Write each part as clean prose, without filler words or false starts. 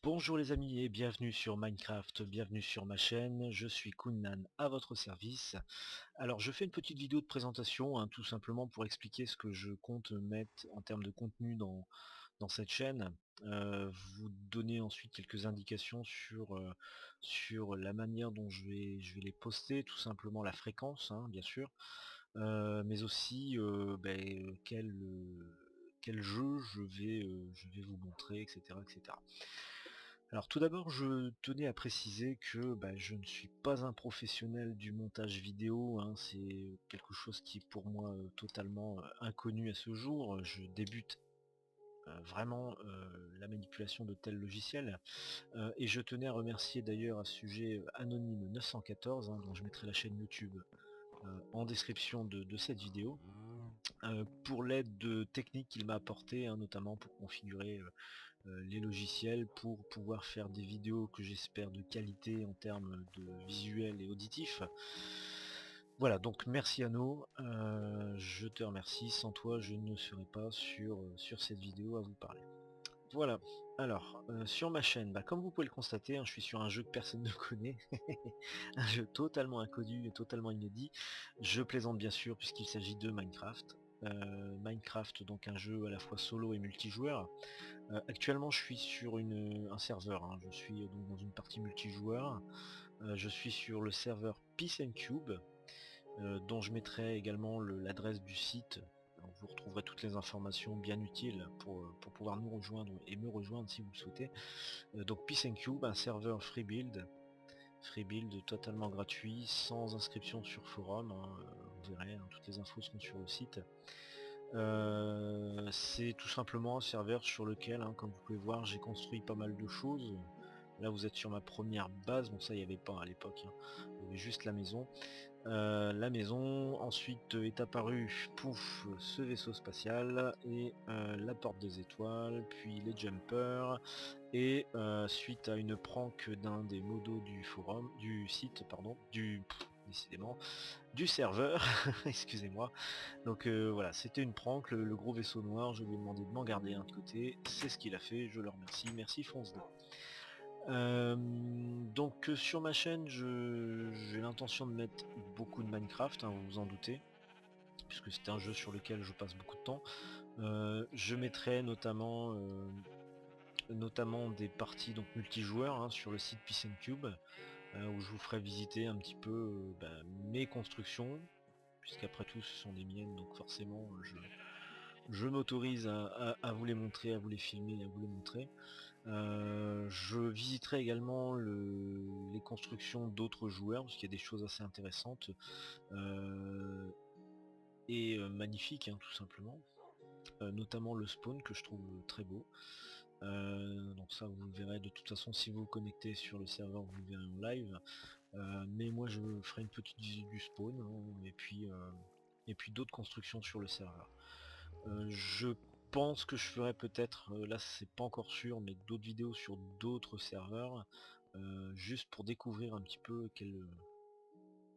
Bonjour les amis et bienvenue sur Minecraft, bienvenue sur ma chaîne, je suis Kunnan à votre service. Alors je fais une petite vidéo de présentation, hein, tout simplement pour expliquer ce que je compte mettre en termes de contenu dans cette chaîne. Vous donner ensuite quelques indications sur la manière dont je vais les poster, tout simplement la fréquence, hein, bien sûr, mais aussi quel jeu je vais vous montrer, etc. etc. Alors tout d'abord, je tenais à préciser que je ne suis pas un professionnel du montage vidéo, hein, c'est quelque chose qui est pour moi totalement inconnu à ce jour. Je débute vraiment la manipulation de tels logiciels. Et je tenais à remercier d'ailleurs à ce sujet Anonyme 914, hein, dont je mettrai la chaîne YouTube en description de cette vidéo, pour l'aide technique qu'il m'a apporté, hein, notamment pour configurer les logiciels pour pouvoir faire des vidéos que j'espère de qualité en termes de visuel et auditif. Voilà, donc merci Anno, je te remercie, sans toi je ne serais pas sur cette vidéo à vous parler. Voilà, alors sur ma chaîne, comme vous pouvez le constater, hein, je suis sur un jeu que personne ne connaît, un jeu totalement inconnu et totalement inédit. Je plaisante bien sûr puisqu'il s'agit de Minecraft. Minecraft, donc un jeu à la fois solo et multijoueur. Actuellement je suis sur un serveur, hein. Je suis donc dans une partie multijoueur. Je suis sur le serveur Peace and Cube, dont je mettrai également l'adresse du site. Donc vous retrouverez toutes les informations bien utiles pour pouvoir nous rejoindre et me rejoindre si vous le souhaitez. Donc Peace and Cube, un serveur free build totalement gratuit, sans inscription sur forum, hein, vous verrez, hein, toutes les infos seront sur le site. C'est tout simplement un serveur sur lequel, hein, comme vous pouvez voir, j'ai construit pas mal de choses. Là vous êtes sur ma première base, bon ça il n'y avait pas à l'époque, hein. Il y avait juste la maison. La maison, ensuite est apparu, pouf, ce vaisseau spatial, et la porte des étoiles, puis les jumpers, et suite à une prank d'un des modos du forum, du site, pardon, décidément, du serveur, excusez-moi. Donc voilà, c'était une prank, le gros vaisseau noir, je lui ai demandé de m'en garder un de côté, c'est ce qu'il a fait, je le remercie, merci Fonce 2. Donc sur ma chaîne, j'ai l'intention de mettre beaucoup de Minecraft, hein, vous vous en doutez, puisque c'est un jeu sur lequel je passe beaucoup de temps. Je mettrai notamment des parties donc multijoueurs, hein, sur le site Peace and Cube, où je vous ferai visiter un petit peu mes constructions, puisqu'après tout ce sont les miennes, donc forcément je m'autorise à vous les montrer, à vous les filmer, à vous les montrer. Je visiterai également les constructions d'autres joueurs, parce qu'il y a des choses assez intéressantes et magnifiques, hein, tout simplement. Notamment le spawn que je trouve très beau. Donc ça vous le verrez de toute façon si vous vous connectez sur le serveur, vous le verrez en live. Mais moi je ferai une petite visite du spawn, hein, et puis d'autres constructions sur le serveur. Je pense que je ferai peut-être, là c'est pas encore sûr, mais d'autres vidéos sur d'autres serveurs, juste pour découvrir un petit peu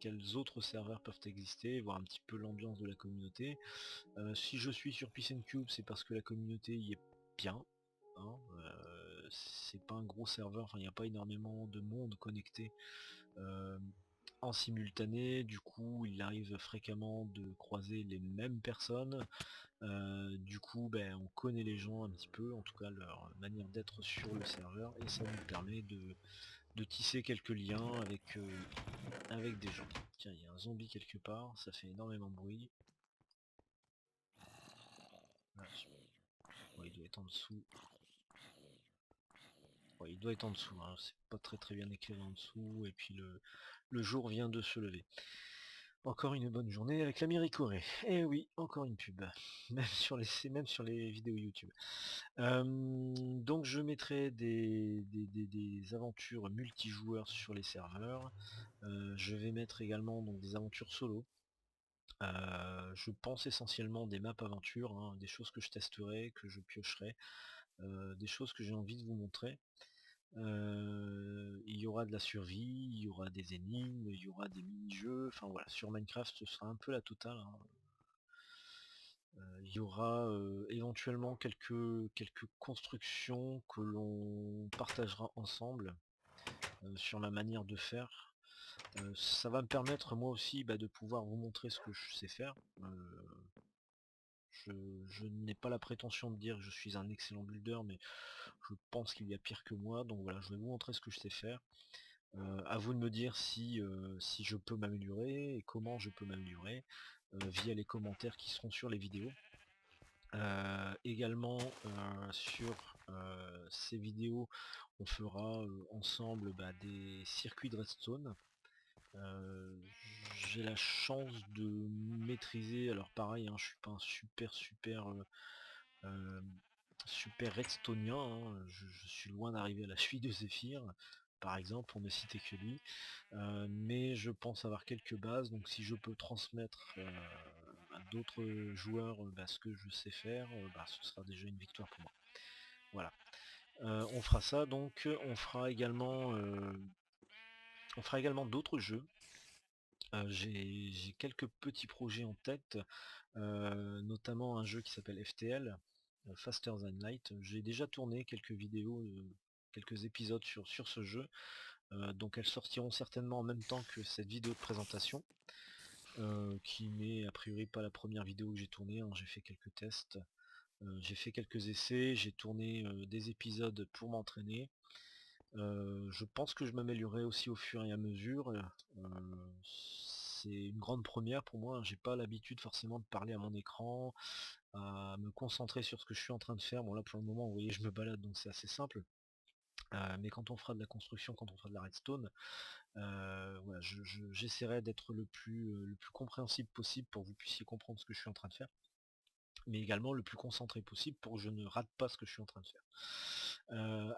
quels autres serveurs peuvent exister, voir un petit peu l'ambiance de la communauté. Si je suis sur Peace and Cube, c'est parce que la communauté y est bien, hein, c'est pas un gros serveur, enfin il n'y a pas énormément de monde connecté euh, en simultané, du coup il arrive fréquemment de croiser les mêmes personnes. Du coup on connaît les gens un petit peu, en tout cas leur manière d'être sur le serveur, et ça nous permet de tisser quelques liens avec des gens. Tiens, il y a un zombie quelque part, ça fait énormément de bruit. Voilà, ouais, il doit être en dessous. Ouais, il doit être en dessous, hein. C'est pas très bien éclairé en dessous, et puis le jour vient de se lever. Encore une bonne journée avec la Miricorée. Et oui, encore une pub. Même sur les vidéos YouTube. Donc je mettrai des aventures multijoueurs sur les serveurs. Je vais mettre également donc des aventures solo. Je pense essentiellement des maps aventures, hein, des choses que je testerai, que je piocherai, des choses que j'ai envie de vous montrer. Il y aura de la survie, il y aura des énigmes, il y aura des mini-jeux, enfin voilà, sur Minecraft ce sera un peu la totale, hein. Il y aura éventuellement quelques constructions que l'on partagera ensemble sur la manière de faire. Ça va me permettre moi aussi de pouvoir vous montrer ce que je sais faire. Je, je n'ai pas la prétention de dire que je suis un excellent builder, mais je pense qu'il y a pire que moi, donc voilà, je vais vous montrer ce que je sais faire. À vous de me dire si je peux m'améliorer et comment je peux m'améliorer via les commentaires qui seront sur les vidéos. Également sur ces vidéos, on fera ensemble des circuits de redstone. J'ai la chance de maîtriser, alors pareil, hein, je suis pas un euh, super redstonien, hein, je suis loin d'arriver à la cheville de Zephyr, par exemple, pour ne citer que lui, mais je pense avoir quelques bases, donc si je peux transmettre à d'autres joueurs ce que je sais faire, ce sera déjà une victoire pour moi. Voilà. On fera ça, donc on fera également d'autres jeux. J'ai quelques petits projets en tête, notamment un jeu qui s'appelle FTL, Faster Than Light. J'ai déjà tourné quelques vidéos, quelques épisodes sur ce jeu, donc elles sortiront certainement en même temps que cette vidéo de présentation, qui n'est a priori pas la première vidéo que j'ai tournée, hein. J'ai fait quelques tests, j'ai fait quelques essais, j'ai tourné des épisodes pour m'entraîner. Je pense que je m'améliorerai aussi au fur et à mesure. C'est une grande première pour moi, hein. J'ai pas l'habitude forcément de parler à mon écran, à me concentrer sur ce que je suis en train de faire. Bon là pour le moment vous voyez je me balade donc c'est assez simple. Mais quand on fera de la construction, quand on fera de la redstone, voilà, j'essaierai d'être le plus compréhensible possible pour que vous puissiez comprendre ce que je suis en train de faire, mais également le plus concentré possible pour que je ne rate pas ce que je suis en train de faire.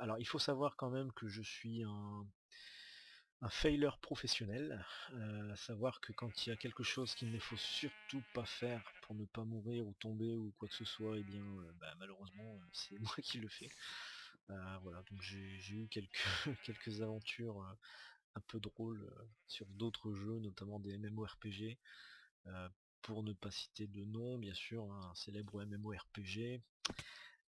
Alors il faut savoir quand même que je suis un faileur professionnel, à savoir que quand il y a quelque chose qu'il ne faut surtout pas faire pour ne pas mourir ou tomber ou quoi que ce soit, et bien malheureusement c'est moi qui le fais. Voilà, donc j'ai eu quelques, quelques aventures un peu drôles sur d'autres jeux, notamment des MMORPG, euh, pour ne pas citer de nom, bien sûr, hein, un célèbre MMORPG,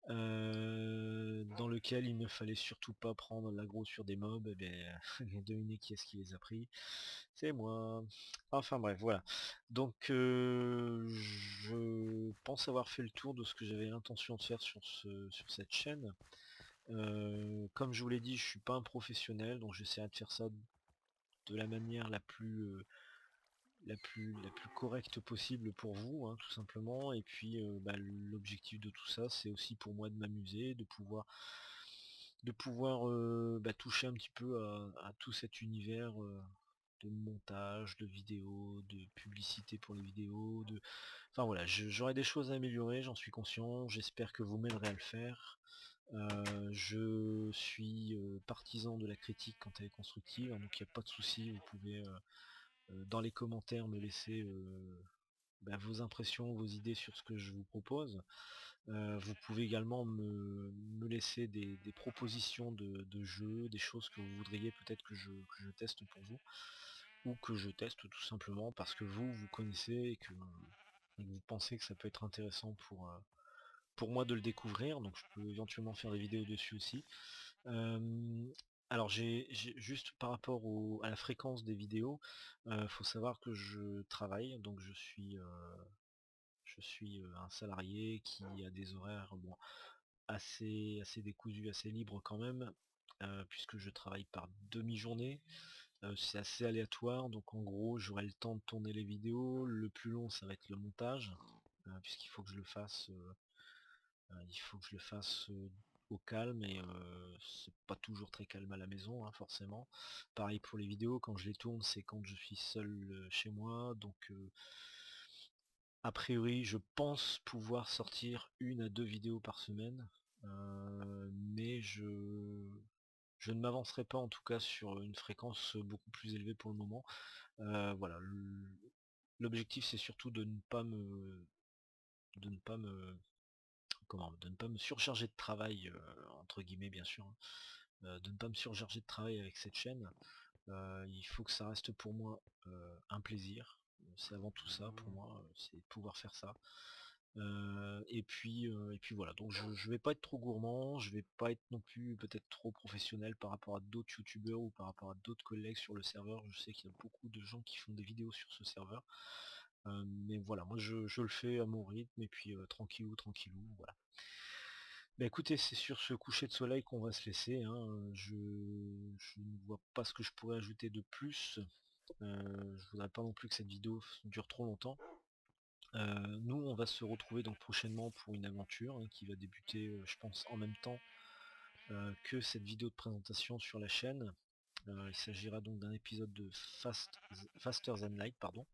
dans lequel il ne fallait surtout pas prendre l'aggro sur des mobs, et bien, devinez qui est-ce qui les a pris, c'est moi. Enfin bref, voilà. Donc je pense avoir fait le tour de ce que j'avais l'intention de faire sur cette chaîne. Comme je vous l'ai dit, je suis pas un professionnel, donc j'essaierai de faire ça de la manière la plus correcte possible pour vous, hein, tout simplement. Et puis l'objectif de tout ça, c'est aussi pour moi de m'amuser, de pouvoir toucher un petit peu à tout cet univers de montage, de vidéos, de publicité pour les vidéos, enfin voilà, j'aurai des choses à améliorer, j'en suis conscient, j'espère que vous m'aiderez à le faire. Je suis partisan de la critique quand elle est constructive, hein, donc il n'y a pas de souci, vous pouvez dans les commentaires me laisser vos impressions, vos idées sur ce que je vous propose. Vous pouvez également me laisser des propositions de jeux, des choses que vous voudriez peut-être que je teste pour vous, ou que je teste tout simplement parce que vous connaissez et que vous pensez que ça peut être intéressant pour moi de le découvrir, donc je peux éventuellement faire des vidéos dessus aussi. Alors juste par rapport à la fréquence des vidéos, faut savoir que je travaille, donc je suis un salarié qui a des horaires bon, assez décousus, assez libres quand même, puisque je travaille par demi-journée. C'est assez aléatoire, donc en gros j'aurai le temps de tourner les vidéos. Le plus long ça va être le montage, puisqu'il faut que je le fasse il faut que je le fasse au calme et c'est pas toujours très calme à la maison, hein, forcément. Pareil pour les vidéos, quand je les tourne, c'est quand je suis seul chez moi, donc a priori je pense pouvoir sortir une à deux vidéos par semaine, mais je ne m'avancerai pas en tout cas sur une fréquence beaucoup plus élevée pour le moment. Voilà, l'objectif c'est surtout de ne pas me de ne pas me surcharger de travail, entre guillemets bien sûr, hein, de ne pas me surcharger de travail avec cette chaîne. Il faut que ça reste pour moi un plaisir. C'est avant tout ça pour moi, c'est de pouvoir faire ça. Et puis voilà, donc je vais pas être trop gourmand, je vais pas être non plus peut-être trop professionnel par rapport à d'autres youtubeurs ou par rapport à d'autres collègues sur le serveur. Je sais qu'il y a beaucoup de gens qui font des vidéos sur ce serveur. Mais voilà, moi je le fais à mon rythme et puis tranquillou, tranquillou, voilà. Bah écoutez, c'est sur ce coucher de soleil qu'on va se laisser, hein. Je ne vois pas ce que je pourrais ajouter de plus. Je voudrais pas non plus que cette vidéo dure trop longtemps. Nous, on va se retrouver donc prochainement pour une aventure hein, qui va débuter, je pense, en même temps que cette vidéo de présentation sur la chaîne. Il s'agira donc d'un épisode de Faster Than Light, pardon,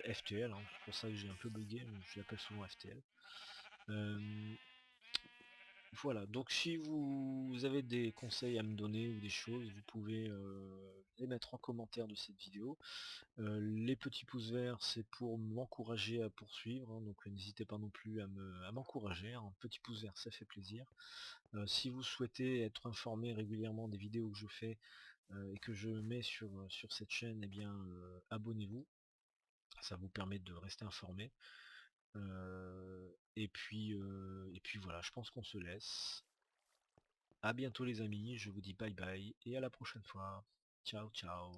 FTL, hein, c'est pour ça que j'ai un peu bugué, mais je l'appelle souvent FTL. Voilà, donc si vous avez des conseils à me donner ou des choses, vous pouvez les mettre en commentaire de cette vidéo. Les petits pouces verts, c'est pour m'encourager à poursuivre, hein, donc n'hésitez pas non plus à m'encourager, hein. Un petit pouce vert, ça fait plaisir. Si vous souhaitez être informé régulièrement des vidéos que je fais et que je mets sur cette chaîne, eh bien abonnez-vous, ça vous permet de rester informé. Et puis voilà, je pense qu'on se laisse. À bientôt les amis, je vous dis bye bye et à la prochaine fois. Ciao ciao.